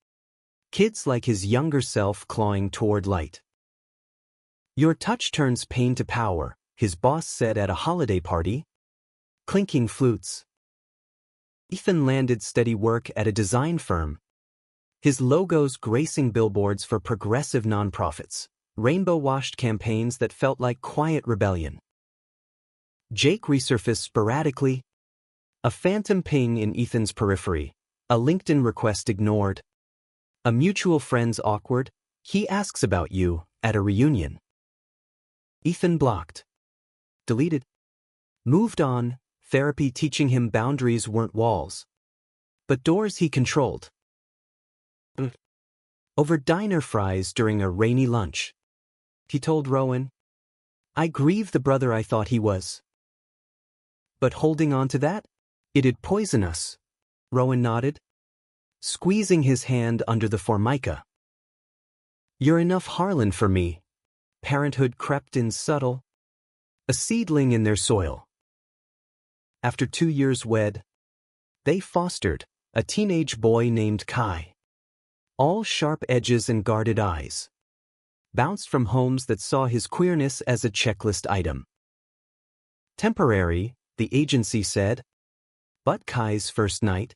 kids like his younger self clawing toward light. "Your touch turns pain to power," his boss said at a holiday party. Clinking flutes. Ethan landed steady work at a design firm, his logos gracing billboards for progressive nonprofits, rainbow-washed campaigns that felt like quiet rebellion. Jake resurfaced sporadically, a phantom ping in Ethan's periphery, a LinkedIn request ignored, a mutual friend's awkward, "He asks about you," at a reunion. Ethan blocked. Deleted. Moved on, therapy teaching him boundaries weren't walls, but doors he controlled. Over diner fries during a rainy lunch, he told Rowan, "I grieve the brother I thought he was." But holding on to that? It'd poison us. Rowan nodded, squeezing his hand under the formica. "You're enough Harlan for me." Parenthood crept in subtle, a seedling in their soil. After 2 years wed, they fostered a teenage boy named Kai. All sharp edges and guarded eyes. Bounced from homes that saw his queerness as a checklist item. Temporary, the agency said. But Kai's first night,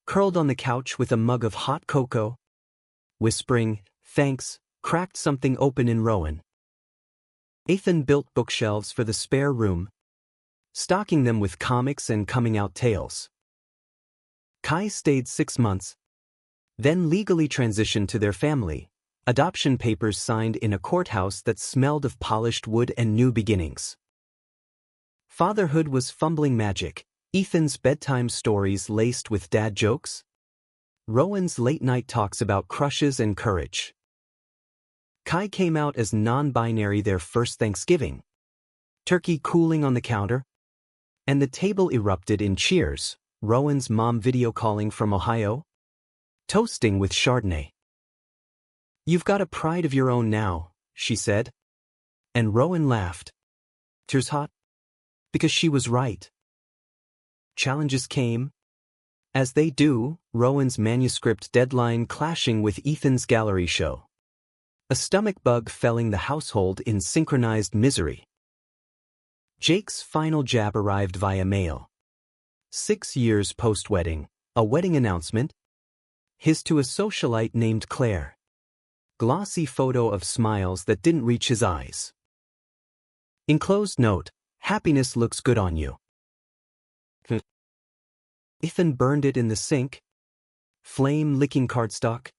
curled on the couch with a mug of hot cocoa, whispering, "Thanks," cracked something open in Rowan. Ethan built bookshelves for the spare room, stocking them with comics and coming-out tales. Kai stayed 6 months, then legally transitioned to their family, adoption papers signed in a courthouse that smelled of polished wood and new beginnings. Fatherhood was fumbling magic, Ethan's bedtime stories laced with dad jokes, Rowan's late-night talks about crushes and courage. Kai came out as non-binary their first Thanksgiving. Turkey cooling on the counter, and the table erupted in cheers, Rowan's mom video calling from Ohio, toasting with Chardonnay. "You've got a pride of your own now," she said. And Rowan laughed. Tears hot. Because she was right. Challenges came. As they do, Rowan's manuscript deadline clashing with Ethan's gallery show. A stomach bug felling the household in synchronized misery. Jake's final jab arrived via mail. 6 years post-wedding, a wedding announcement. His to a socialite named Claire. Glossy photo of smiles that didn't reach his eyes. Enclosed note, "Happiness looks good on you." Ethan burned it in the sink. Flame licking cardstock.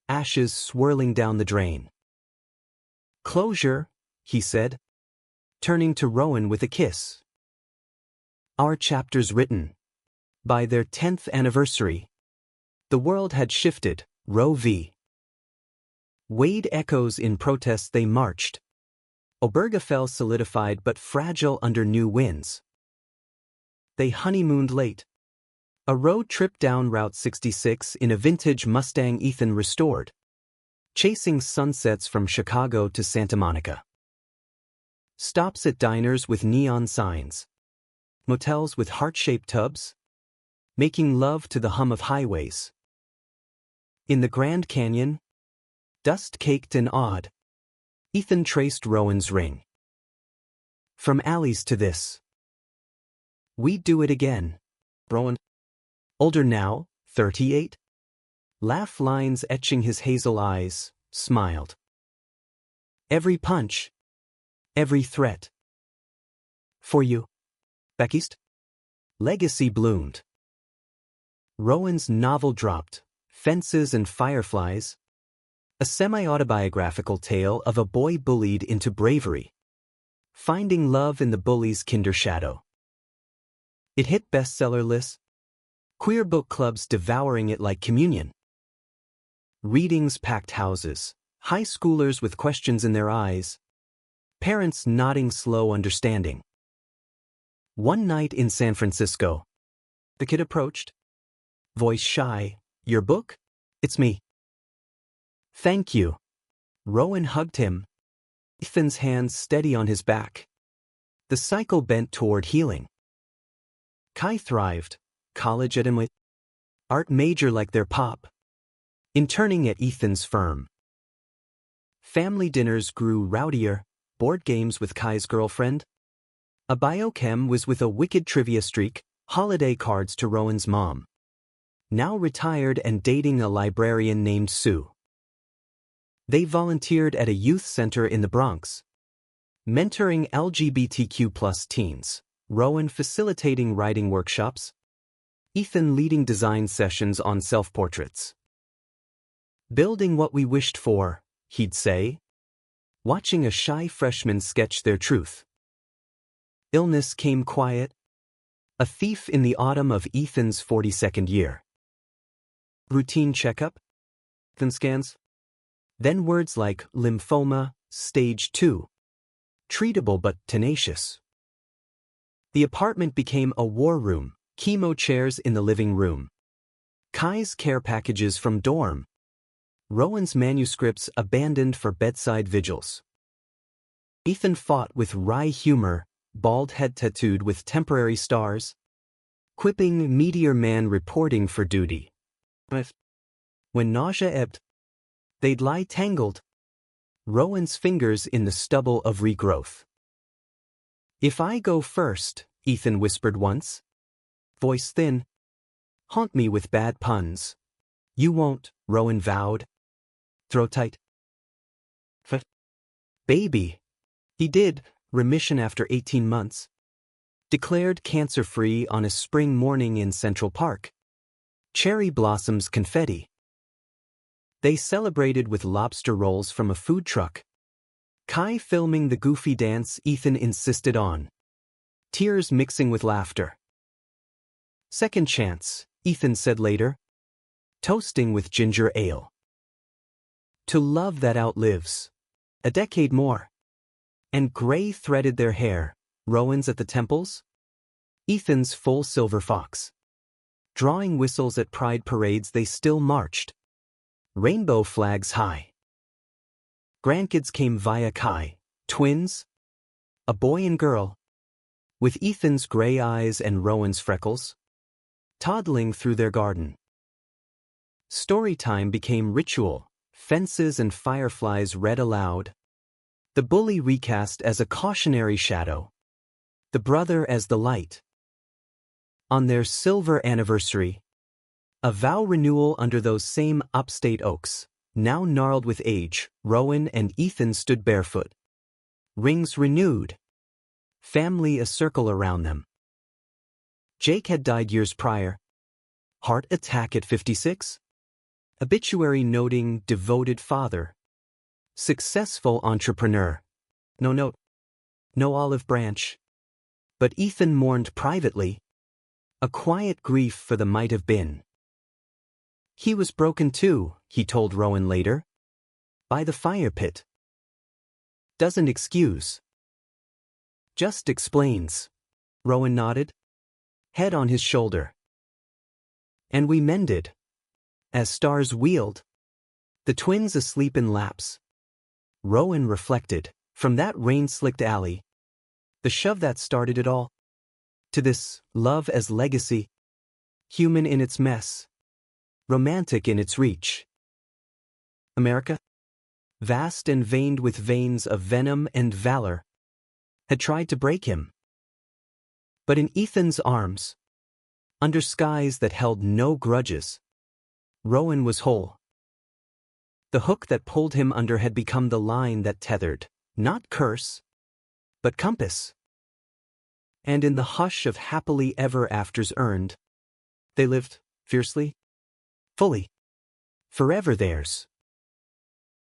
Ashes swirling down the drain. "Closure," he said, turning to Rowan with a kiss. Our chapters written. By their 10th anniversary, the world had shifted. Roe v. Wade echoes in protest they marched. Obergefell solidified but fragile under new winds. They honeymooned late. A road trip down Route 66 in a vintage Mustang Ethan restored. Chasing sunsets from Chicago to Santa Monica. Stops at diners with neon signs. Motels with heart-shaped tubs. Making love to the hum of highways. In the Grand Canyon, dust-caked and odd, Ethan traced Rowan's ring. From alleys to this. We'd do it again. Rowan, older now, 38, laugh lines etching his hazel eyes, smiled. Every punch, every threat. For you. Back east? Legacy bloomed. Rowan's novel dropped, Fences and Fireflies, a semi-autobiographical tale of a boy bullied into bravery, finding love in the bully's kinder shadow. It hit bestseller lists, queer book clubs devouring it like communion. Readings packed houses, high schoolers with questions in their eyes, parents nodding slow understanding. One night in San Francisco, the kid approached, voice shy, "Your book? It's me." "Thank you." Rowan hugged him, Ethan's hands steady on his back. The cycle bent toward healing. Kai thrived, college at MIT, art major like their pop, interning at Ethan's firm. Family dinners grew rowdier, board games with Kai's girlfriend. A biochem was with a wicked trivia streak, holiday cards to Rowan's mom. Now retired and dating a librarian named Sue. They volunteered at a youth center in the Bronx, mentoring LGBTQ+ teens, Rowan facilitating writing workshops, Ethan leading design sessions on self-portraits. "Building what we wished for," he'd say, watching a shy freshman sketch their truth. Illness came quiet, a thief in the autumn of Ethan's 42nd year. Routine checkup, then scans, then words like lymphoma, stage 2. Treatable but tenacious. The apartment became a war room, chemo chairs in the living room. Kai's care packages from dorm. Rowan's manuscripts abandoned for bedside vigils. Ethan fought with wry humor, bald head tattooed with temporary stars, quipping Meteor Man reporting for duty. When nausea ebbed, they'd lie tangled, Rowan's fingers in the stubble of regrowth. "If I go first," Ethan whispered once, voice thin, "haunt me with bad puns." "You won't," Rowan vowed. "Throw tight." Baby. He did, remission after 18 months. Declared cancer-free on a spring morning in Central Park. Cherry blossoms confetti. They celebrated with lobster rolls from a food truck. Kai filming the goofy dance Ethan insisted on. Tears mixing with laughter. "Second chance," Ethan said later. Toasting with ginger ale. To love that outlives. A decade more. And gray threaded their hair, Rowan's at the temples, Ethan's full silver fox. Drawing whistles at pride parades they still marched. Rainbow flags high. Grandkids came via Kai, twins, a boy and girl, with Ethan's gray eyes and Rowan's freckles, toddling through their garden. Storytime became ritual, Fences and Fireflies read aloud. The bully recast as a cautionary shadow, the brother as the light. On their silver anniversary, a vow renewal under those same upstate oaks, now gnarled with age, Rowan and Ethan stood barefoot. Rings renewed. Family a circle around them. Jake had died years prior. Heart attack at 56? Obituary noting devoted father. Successful entrepreneur. No note. No olive branch. But Ethan mourned privately. A quiet grief for the might have been. He was broken too, he told Rowan later. By the fire pit. Doesn't excuse. Just explains. Rowan nodded. Head on his shoulder. And we mended. As stars wheeled. The twins asleep in laps. Rowan reflected, from that rain-slicked alley. The shove that started it all. To this, love as legacy. Human in its mess. Romantic in its reach. America, vast and veined with veins of venom and valor, had tried to break him. But in Ethan's arms, under skies that held no grudges, Rowan was whole. The hook that pulled him under had become the line that tethered, not curse, but compass. And in the hush of happily ever afters earned, they lived fiercely, fully, forever theirs.